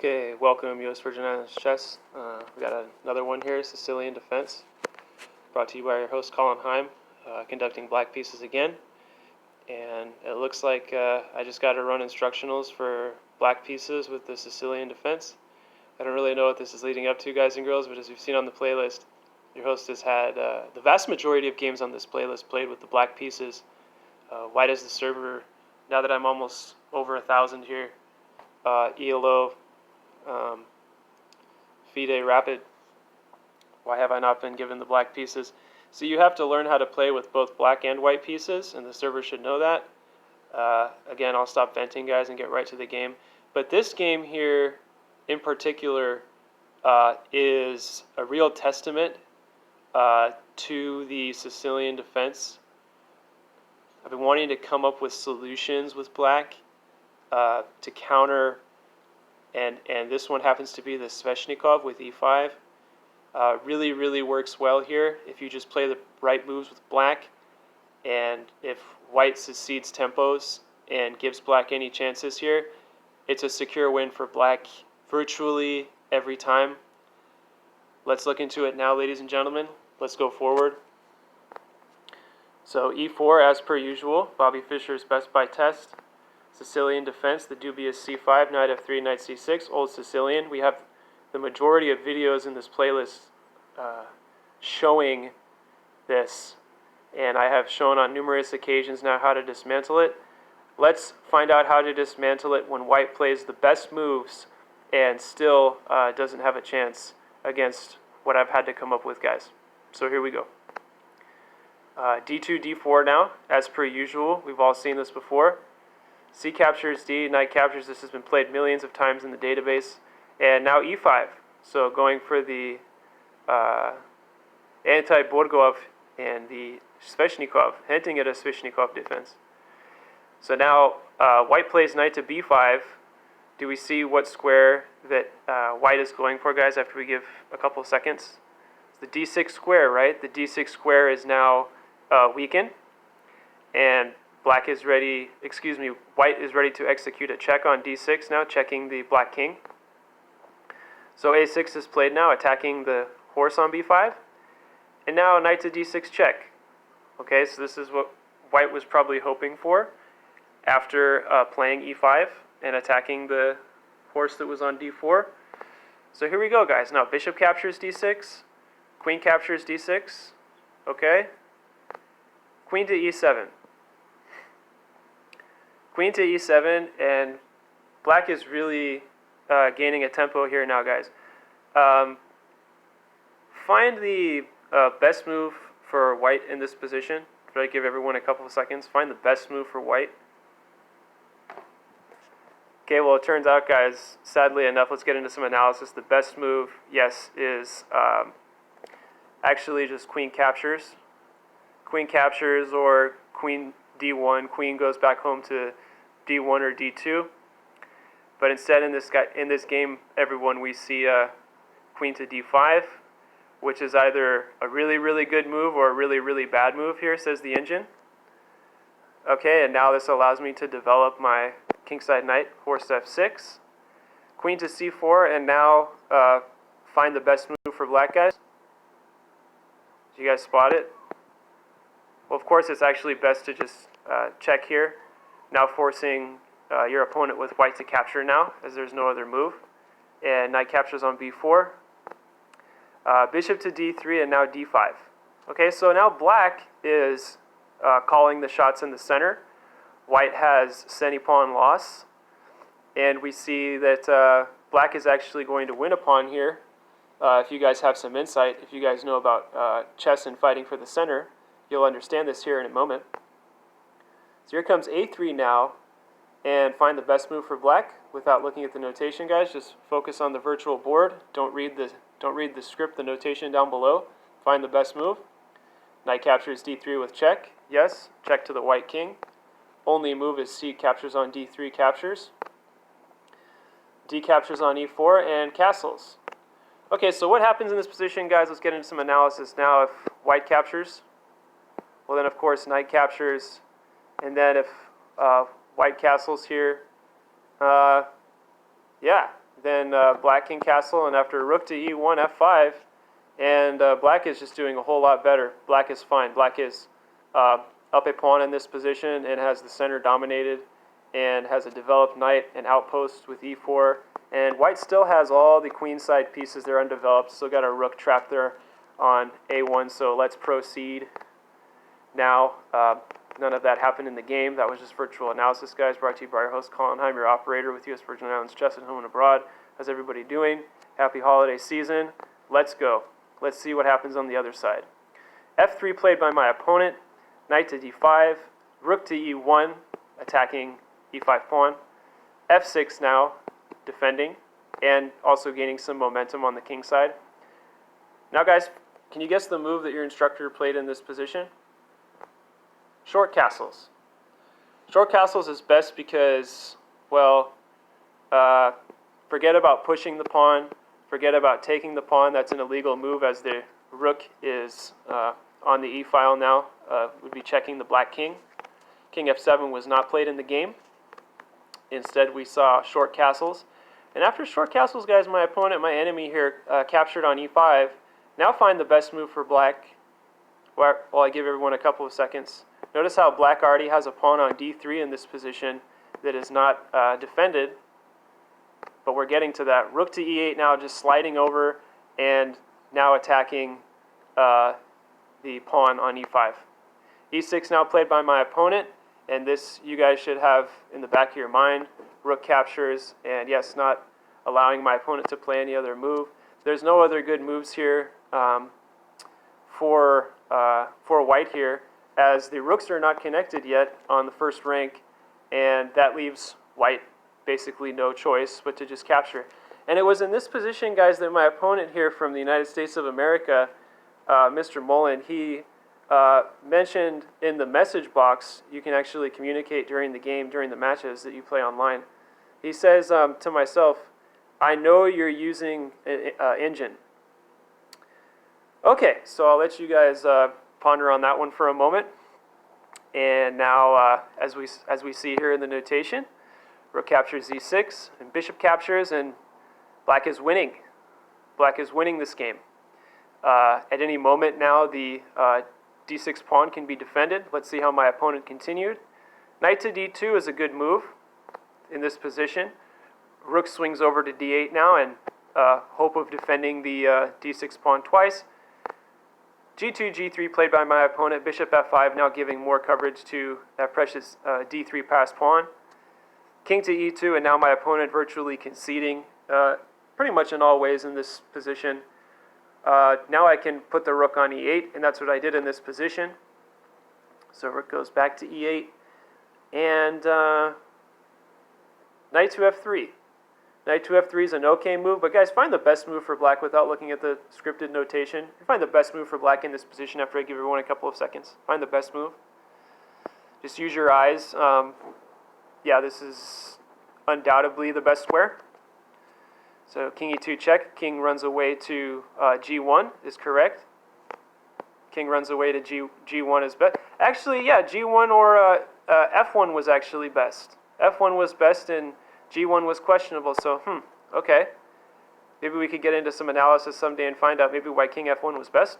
Okay, welcome U.S. Virgin Islands Chess. We got another one here, Sicilian Defense, brought to you by your host Colin Heim, conducting black pieces again. And it looks like I just got to run instructionals for black pieces with the Sicilian Defense. I don't really know what this is leading up to, guys and girls, but as you've seen on the playlist, your host has had the vast majority of games on this playlist played with the black pieces. White is the server. Now that I'm almost over 1,000 here, ELO, FIDE Rapid. Why have I not been given the black pieces? So you have to learn how to play with both black and white pieces, and the server should know that. Again, I'll stop venting, guys, and get right to the game. But this game here, in particular, is a real testament to the Sicilian Defense. I've been wanting to come up with solutions with black to counter, and this one happens to be the Shveshnikov with e5. Really works well here if you just play the right moves with black, and if white succeeds tempos and gives black any chances here, it's a secure win for black virtually every time. Let's look into it now, ladies and gentlemen. Let's go forward. So e4 as per usual, Bobby Fischer's best by test. Sicilian Defense, the dubious c5, knight f3, knight c6, old Sicilian. We have the majority of videos in this playlist showing this, and I have shown on numerous occasions now how to dismantle it. Let's find out how to dismantle it when white plays the best moves and still doesn't have a chance against what I've had to come up with, guys. So here we go. D2, D4 now, as per usual. We've all seen this before. C captures D, knight captures. This has been played millions of times in the database. And now E5. So going for the anti-Borgov and the Shveshnikov, hinting at a Shveshnikov defense. So now white plays knight to B5. Do we see what square that white is going for, guys, after we give a couple seconds? It's the D6 square, right? The D6 square is now weakened. And white is ready to execute a check on D6 now, checking the black king. So A6 is played now, attacking the horse on B5. And now knight to D6 check. Okay, so this is what white was probably hoping for after playing E5 and attacking the horse that was on D4. So here we go, guys. Now bishop captures D6, queen captures D6. Okay, queen to E7. Queen to E7, and black is really gaining a tempo here now, guys. Find the best move for white in this position. Try to give everyone a couple of seconds. Find the best move for white. Okay, well, it turns out, guys, sadly enough, let's get into some analysis. The best move, yes, is actually just queen captures. Queen captures or queen D1, queen goes back home to D1 or D2. But instead in this game, everyone, we see queen to D5, which is either a really good move or a really bad move here, says the engine. Okay, and now this allows me to develop my kingside knight, horse to F6, queen to C4, and now find the best move for black, guys. Did you guys spot it? Well, of course, it's actually best to just check here, now forcing your opponent with white to capture now, as there's no other move. And knight captures on B4. Bishop to D3, and now D5. Okay, so now black is calling the shots in the center. White has semi-pawn loss. And we see that black is actually going to win a pawn here. If you guys have some insight, if you guys know about chess and fighting for the center, you'll understand this here in a moment. So here comes A3 now, and find the best move for black without looking at the notation, guys. Just focus on the virtual board. Don't read the script, the notation down below. Find the best move. Knight captures D3 with check. Yes, check to the white king. Only move is C captures on D3 captures. D captures on E4 and castles. Okay, so what happens in this position, guys? Let's get into some analysis now. If white captures, well then of course knight captures, and then if white castles here, yeah, then black can castle, and after rook to e1, f5, and black is just doing a whole lot better. Black is fine. Black is up a pawn in this position and has the center dominated and has a developed knight and outpost with e4. And white still has all the queenside pieces. They're undeveloped. Still got a rook trapped there on a1, so let's proceed. Now, none of that happened in the game. That was just virtual analysis, guys. Brought to you by your host, Colin Heim, your operator with U.S. Virgin Islands Chess at home and abroad. How's everybody doing? Happy holiday season. Let's go. Let's see what happens on the other side. f3 played by my opponent. Knight to d5. Rook to e1, attacking e5 pawn. f6 now, defending, and also gaining some momentum on the king side. Now, guys, can you guess the move that your instructor played in this position? Short castles. Short castles is best because, well, forget about pushing the pawn, forget about taking the pawn. That's an illegal move as the rook is on the e-file now. Would be checking the black king. King f7 was not played in the game. Instead, we saw short castles. And after short castles, guys, my opponent, my enemy here, captured on e5. Now find the best move for black. While I give everyone a couple of seconds. Notice how black already has a pawn on d3 in this position that is not defended. But we're getting to that. Rook to e8 now, just sliding over and now attacking the pawn on e5. e6 now played by my opponent, and this you guys should have in the back of your mind. Rook captures, and yes, not allowing my opponent to play any other move. There's no other good moves here for white here, as the rooks are not connected yet on the first rank, and that leaves white basically no choice but to just capture. And it was in this position, guys, that my opponent here from the United States of America, Mr. Mullen, he mentioned in the message box, you can actually communicate during the game, during the matches that you play online. He says to myself, I know you're using engine. Okay, so I'll let you guys ponder on that one for a moment. And now, as we see here in the notation, rook captures e6, and bishop captures, and black is winning. Black is winning this game. At any moment now, the d6 pawn can be defended. Let's see how my opponent continued. Knight to d2 is a good move in this position. Rook swings over to d8 now, and hope of defending the d6 pawn twice. g2, g3 played by my opponent. Bishop f5 now giving more coverage to that precious d3 passed pawn. King to e2, and now my opponent virtually conceding pretty much in all ways in this position. Now I can put the rook on e8, and that's what I did in this position. So rook goes back to e8, and knight to f3. Knight to f3 is an okay move, but guys, find the best move for black without looking at the scripted notation. Find the best move for black in this position after I give everyone a couple of seconds. Find the best move. Just use your eyes. Yeah, this is undoubtedly the best square. So king e2 check, king runs away to g1 is correct. King runs away to g1 is best. Actually, yeah, g1 or f1 was actually best. f1 was best and g1 was questionable, so okay. Maybe we could get into some analysis someday and find out maybe why king f1 was best.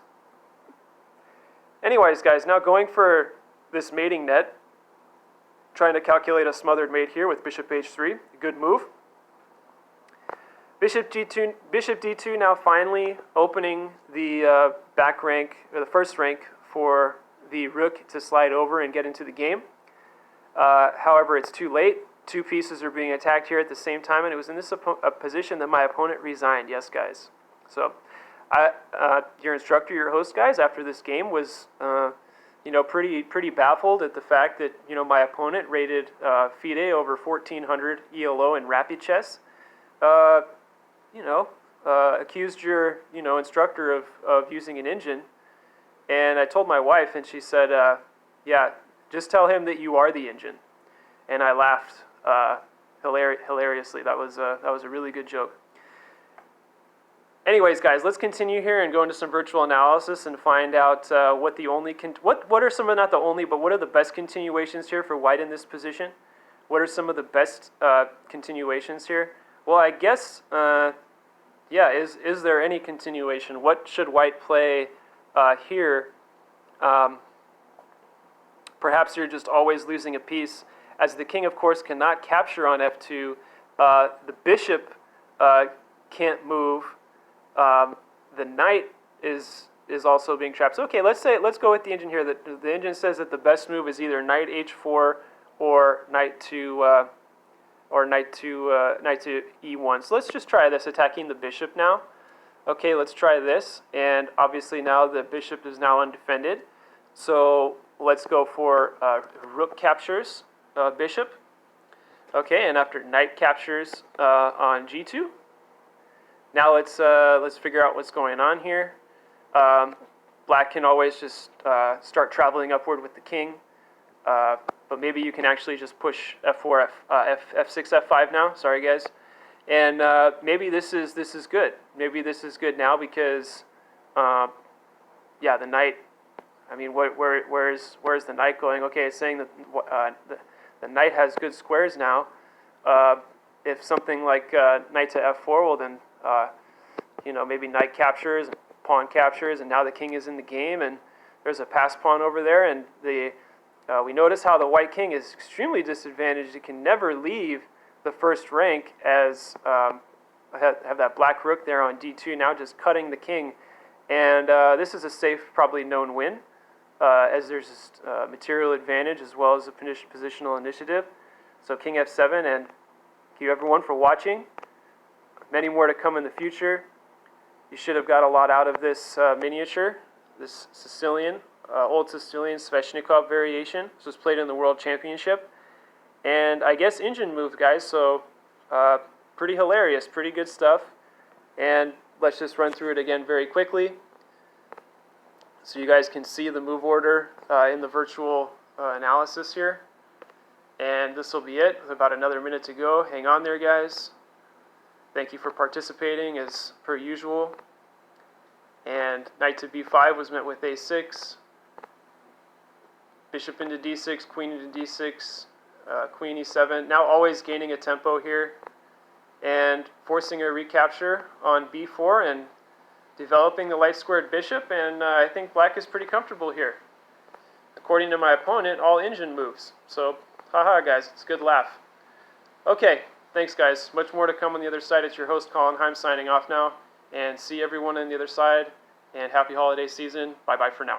Anyways, guys, now going for this mating net, trying to calculate a smothered mate here with bishop h3, good move. Bishop d2 now finally opening the back rank, or the first rank for the rook to slide over and get into the game. However, it's too late. Two pieces are being attacked here at the same time, and it was in this position that my opponent resigned. Yes, guys. So, your instructor, your host, guys, after this game was, pretty baffled at the fact that my opponent rated FIDE over 1400 ELO in rapid chess. Accused your instructor of using an engine, and I told my wife, and she said, "Yeah, just tell him that you are the engine." And I laughed hilariously. That was a really good joke. Anyways, guys, let's continue here and go into some virtual analysis and find out what are some of, not the only, but what are the best continuations here for white in this position? What are some of the best continuations here? Well, I guess, yeah, is there any continuation? What should white play here? Perhaps you're just always losing a piece. As the king, of course, cannot capture on f2, the bishop can't move. The knight is also being trapped. So, okay, let's go with the engine here. The engine says that the best move is either knight h4 or knight to e1. So let's just try this, attacking the bishop now. Okay, let's try this, and obviously now the bishop is now undefended. So let's go for rook captures bishop. Okay, and after knight captures on g2. Now let's figure out what's going on here. Black can always just start traveling upward with the king, but maybe you can actually just push f4, f6, f5 now. Sorry, guys. And maybe this is good. Maybe this is good now because, yeah, the knight. I mean, where's the knight going? Okay, it's saying that the knight has good squares now. If something like knight to f4, well then, you know, maybe knight captures, pawn captures, and now the king is in the game, and there's a pass pawn over there, and we notice how the white king is extremely disadvantaged. He can never leave the first rank as have that black rook there on d2, now just cutting the king. And this is a safe, probably known win, as there's just material advantage as well as a positional initiative. So king f7, and thank you everyone for watching. Many more to come in the future. You should have got a lot out of this miniature, this Sicilian, old Sicilian Shveshnikov variation. This was played in the World Championship. And I guess engine moved, guys, so pretty hilarious, pretty good stuff. And let's just run through it again very quickly so you guys can see the move order in the virtual analysis here. And this will be it, with about another minute to go. Hang on there, guys. Thank you for participating as per usual. And knight to b5 was met with a6. Bishop into d6, queen into d6, queen e7. Now always gaining a tempo here. And forcing a recapture on b4 and developing the light squared bishop. And I think black is pretty comfortable here. According to my opponent, all engine moves. So, haha, guys, it's a good laugh. Okay. Thanks, guys. Much more to come on the other side. It's your host, Colin Heim, signing off now. And see everyone on the other side. And happy holiday season. Bye-bye for now.